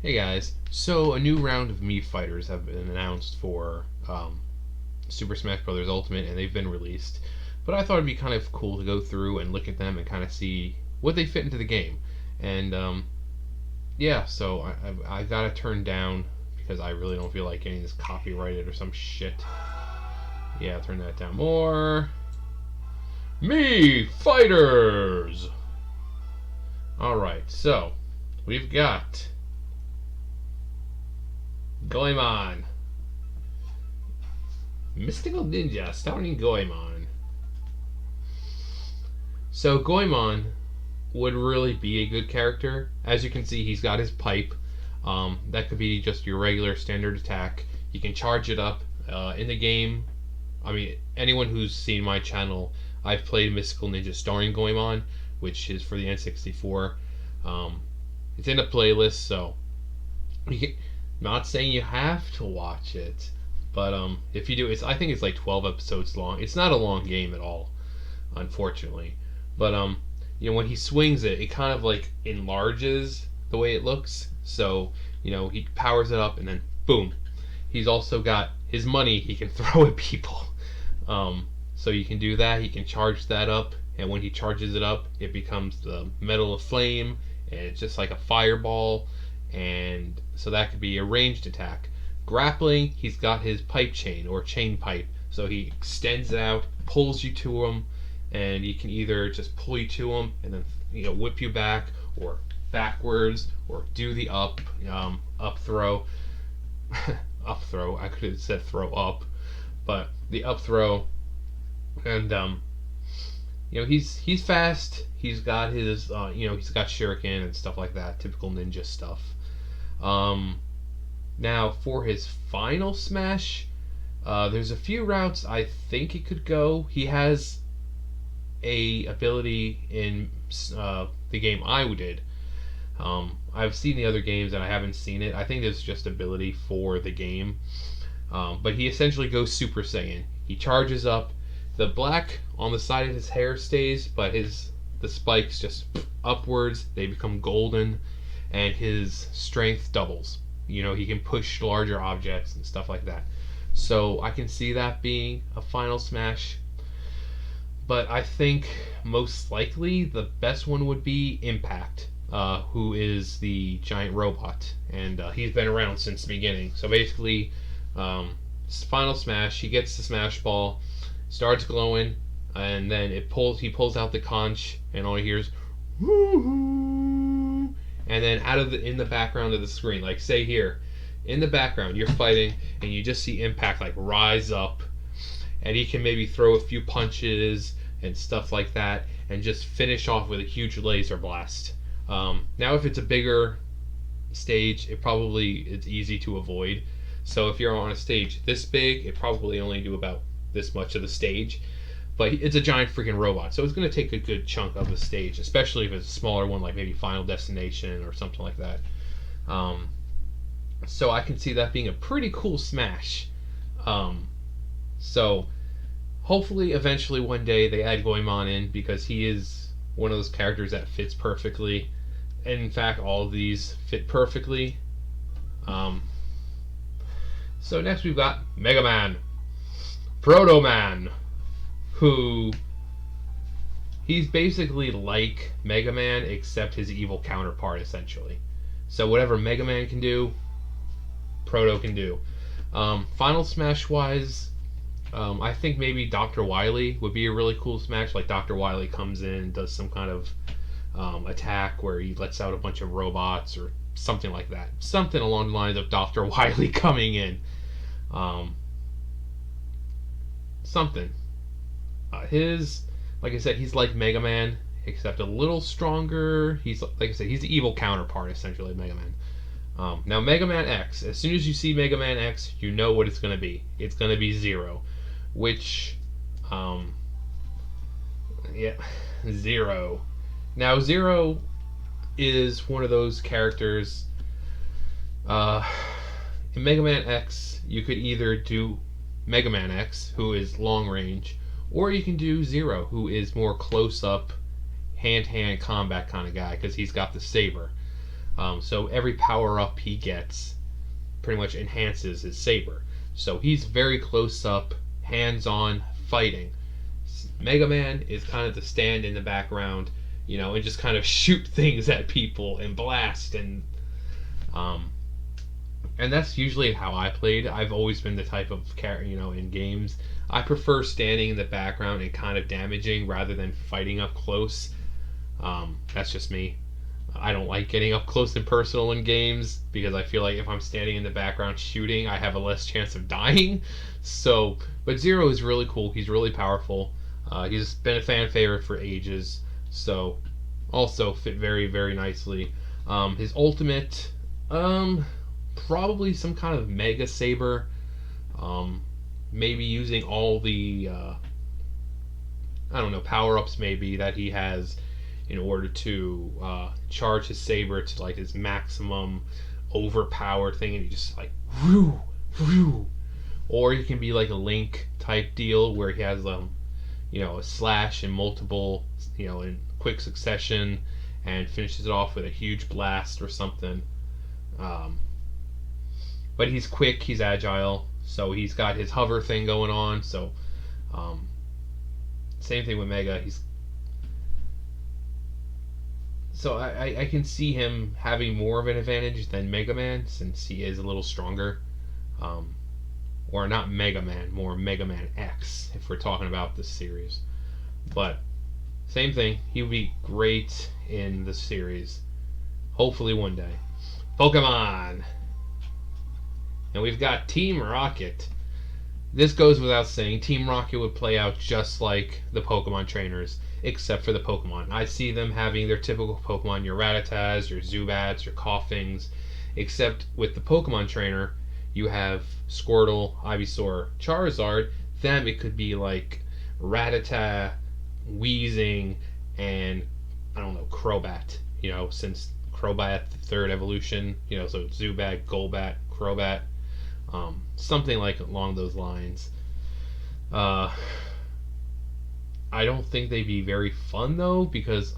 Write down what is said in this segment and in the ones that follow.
Hey guys, so a new round of Mii fighters have been announced for Super Smash Bros. Ultimate, and they've been released. But I thought it'd be kind of cool to go through and look at them and kind of see what they fit into the game. And yeah, so I gotta turn down because I really don't feel like getting this copyrighted or some shit. Yeah, turn that down more. Mii fighters. All right, so we've got Goemon. Mystical Ninja starring Goemon. So Goemon would really be a good character. As you can see, he's got his pipe. That could be just your regular standard attack. You can charge it up in the game. I mean, anyone who's seen my channel, I've played Mystical Ninja starring Goemon, which is for the N64. It's in a playlist, so you can, not saying you have to watch it, but if you do, I think it's like 12 episodes long. It's not a long game at all, unfortunately. But when he swings it, it kind of like enlarges the way it looks. So he powers it up, and then boom, he's also got his money he can throw at people. So you can do that. He can charge that up, and when he charges it up, it becomes the Metal of Flame, and it's just like a fireball. And so that could be a ranged attack. Grappling, he's got his pipe chain or chain pipe. So he extends it out, pulls you to him, and he can either just pull you to him and then whip you back, or backwards, or do the up throw. Up throw. I could have said throw up, but the up throw. And he's fast. He's got his he's got shuriken and stuff like that, typical ninja stuff. Now for his final smash, there's a few routes I think he could go. He has a ability in the game I did. I've seen the other games and I haven't seen it. I think it's just ability for the game. But he essentially goes Super Saiyan. He charges up. The black on the side of his hair stays, but the spikes just upwards. They become golden, and his strength doubles. He can push larger objects and stuff like that. So I can see that being a final smash. But I think most likely the best one would be Impact, who is the giant robot, and he's been around since the beginning. So basically, final smash, he gets the smash ball, starts glowing, and then he pulls out the conch, and all he hears woo-hoo, and then in the background of the screen, like say here in the background, you're fighting and you just see Impact like rise up, and he can maybe throw a few punches and stuff like that, and just finish off with a huge laser blast. Now if it's a bigger stage, it's easy to avoid. So if you're on a stage this big, it probably only do about this much of the stage, but it's a giant freaking robot, so it's going to take a good chunk of the stage, especially if it's a smaller one, like maybe Final Destination or something like that. So I can see that being a pretty cool smash. So hopefully eventually one day they add Goemon in, because he is one of those characters that fits perfectly. And in fact, all of these fit perfectly. So next we've got Mega Man. Proto Man, who he's basically like Mega Man except his evil counterpart, essentially. So whatever Mega Man can do, Proto can do. Final smash wise, I think maybe Dr. Wily would be a really cool smash. Like Dr. Wily comes in and does some kind of attack where he lets out a bunch of robots or something like that. Something along the lines of Dr. Wily coming in. Something. Like I said, he's like Mega Man, except a little stronger. He's, like I said, he's the evil counterpart, essentially, of Mega Man. Now, Mega Man X, as soon as you see Mega Man X, you know what it's going to be. It's going to be Zero, which, Zero. Now, Zero is one of those characters, in Mega Man X, you could either do Mega Man X, who is long range, or you can do Zero, who is more close up, hand-to-hand combat kind of guy, because he's got the saber. So every power up he gets pretty much enhances his saber. So he's very close up, hands on fighting. Mega Man is kind of to stand in the background, and just kind of shoot things at people and blast um, and that's usually how I played. I've always been the type of character, in games. I prefer standing in the background and kind of damaging rather than fighting up close. That's just me. I don't like getting up close and personal in games because I feel like if I'm standing in the background shooting, I have a less chance of dying. So, but Zero is really cool. He's really powerful. He's been a fan favorite for ages. So, also fit very, very nicely. His ultimate, probably some kind of Mega Saber. Maybe using all the, I don't know, power ups maybe that he has in order to charge his saber to like his maximum overpower thing, and he just like whoo whoo. Or he can be like a Link type deal where he has a slash in multiple in quick succession and finishes it off with a huge blast or something. But he's quick, he's agile, so he's got his hover thing going on. So same thing with Mega. So I can see him having more of an advantage than Mega Man since he is a little stronger. Or not Mega Man, more Mega Man X if we're talking about this series. But same thing, he would be great in the series. Hopefully one day. Pokemon! And we've got Team Rocket. This goes without saying, Team Rocket would play out just like the Pokemon trainers, except for the Pokemon. I see them having their typical Pokemon, your Rattatas, your Zubats, your Koffings, except with the Pokemon trainer, you have Squirtle, Ivysaur, Charizard. Them, it could be like Rattata, Weezing, and I don't know, Crobat. Since Crobat, the third evolution, so Zubat, Golbat, Crobat, something like along those lines. I don't think they'd be very fun though, because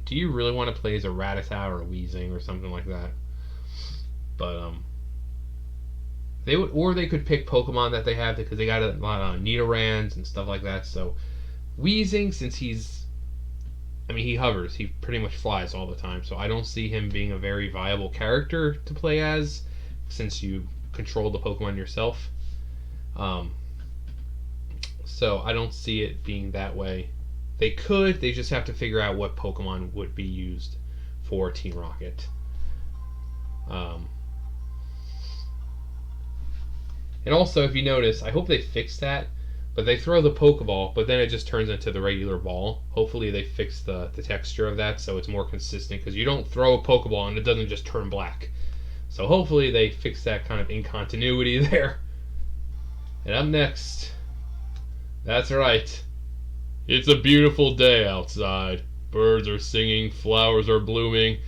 do you really want to play as a Rattata or a Weezing or something like that? But they could pick Pokemon that they have because they got a lot of Nidorans and stuff like that. So Weezing, since he hovers, he pretty much flies all the time. So I don't see him being a very viable character to play as, since you control the Pokemon yourself. So I don't see it being that way. They just have to figure out what Pokemon would be used for Team Rocket. And also, if you notice, I hope they fix that, but they throw the Pokeball, but then it just turns into the regular ball. Hopefully they fix the texture of that so it's more consistent, because you don't throw a Pokeball and it doesn't just turn black. So hopefully they fix that kind of incontinuity there. And up next, that's right, it's a beautiful day outside. Birds are singing, flowers are blooming.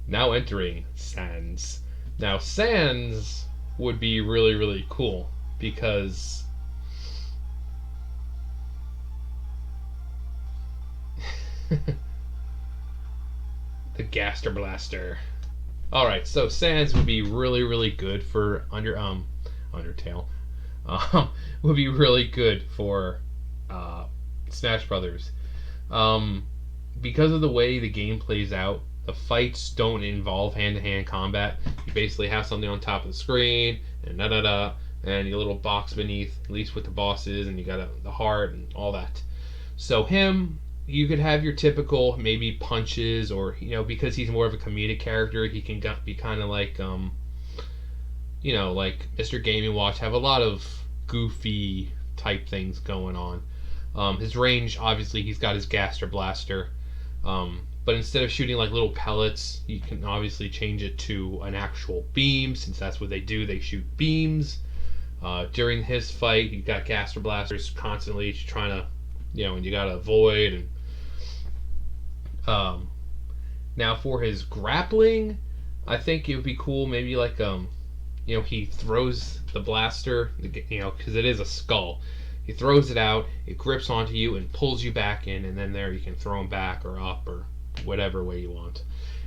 Now entering Sans. Now Sans would be really, really cool because the Gaster Blaster. Alright, so Sans would be really, really good for Undertale. Would be really good for Smash Brothers. Because of the way the game plays out, the fights don't involve hand-to-hand combat. You basically have something on top of the screen, and and your little box beneath, at least with the bosses, and you got the heart and all that. So you could have your typical maybe punches, or because he's more of a comedic character, he can be kind of like like Mr. Game & Watch, have a lot of goofy type things going on. His range, obviously, he's got his Gaster Blaster. But instead of shooting like little pellets, you can obviously change it to an actual beam, since that's what they do. They shoot beams. During his fight, you got Gaster Blasters constantly trying to, and you got to avoid. And now for his grappling, I think it would be cool. Maybe like he throws the blaster, because it is a skull. He throws it out, it grips onto you and pulls you back in, and then there you can throw him back or up or whatever way you want.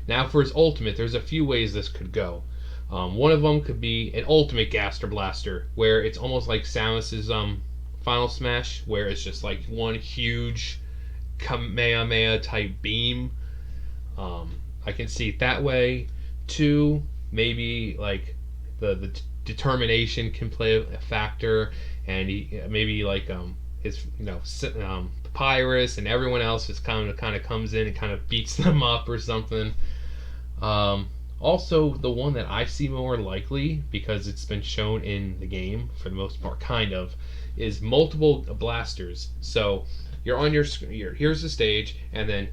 Now for his ultimate, there's a few ways this could go. One of them could be an ultimate Gaster Blaster, where it's almost like Samus's Final Smash, where it's just like one huge Kamehameha type beam. I can see it that way. Two, maybe like the determination can play a factor, and maybe like his Papyrus and everyone else just kind of comes in and kind of beats them up or something. Also, the one that I see more likely, because it's been shown in the game for the most part, is multiple blasters. So you're on here's the stage, and then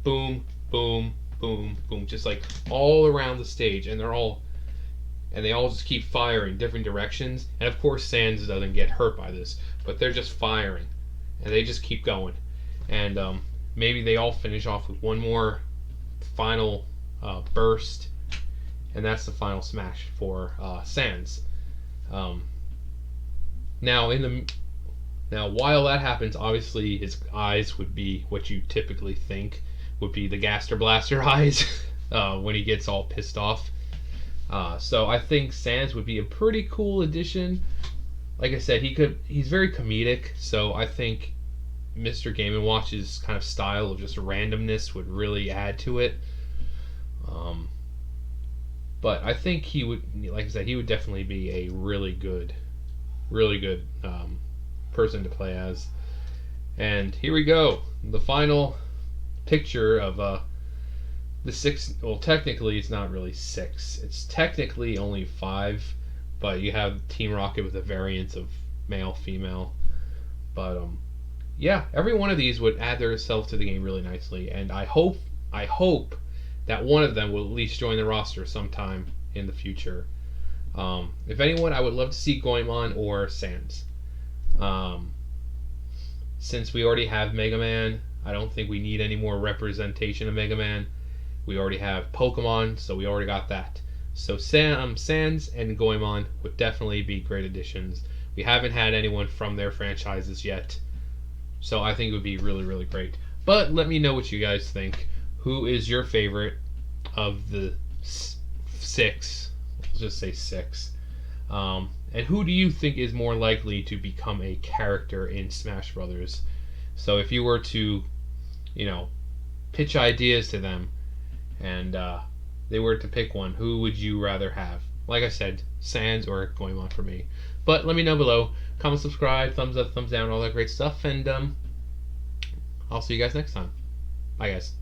boom, boom, boom, boom, just like all around the stage, and they all just keep firing different directions. And of course, Sans doesn't get hurt by this, but they're just firing, and they just keep going. And maybe they all finish off with one more final burst, and that's the final smash for Sans. Now while that happens, obviously his eyes would be what you typically think would be the Gaster Blaster eyes when he gets all pissed off. So I think Sans would be a pretty cool addition. Like I said, he's very comedic, so I think Mr. Game & Watch's kind of style of just randomness would really add to it. But I think he would, like I said, he would definitely be a really good person to play as. And here we go, the final picture of the 6. Well, technically it's not really 6. It's technically only 5, but you have Team Rocket with a variance of male, female. But yeah, every one of these would add themselves to the game really nicely, and I hope that one of them will at least join the roster sometime in the future. If anyone, I would love to see Goemon or Sans. Since we already have Mega Man, I don't think we need any more representation of Mega Man. We already have Pokemon, so we already got that. So Sans and Goemon would definitely be great additions. We haven't had anyone from their franchises yet, so I think it would be really, really great. But let me know what you guys think. Who is your favorite of the 6? Let's just say 6. And who do you think is more likely to become a character in Smash Brothers? So if you were to, pitch ideas to them, and they were to pick one, who would you rather have? Like I said, Sans or Goemon for me. But let me know below. Comment, subscribe, thumbs up, thumbs down, all that great stuff. And I'll see you guys next time. Bye, guys.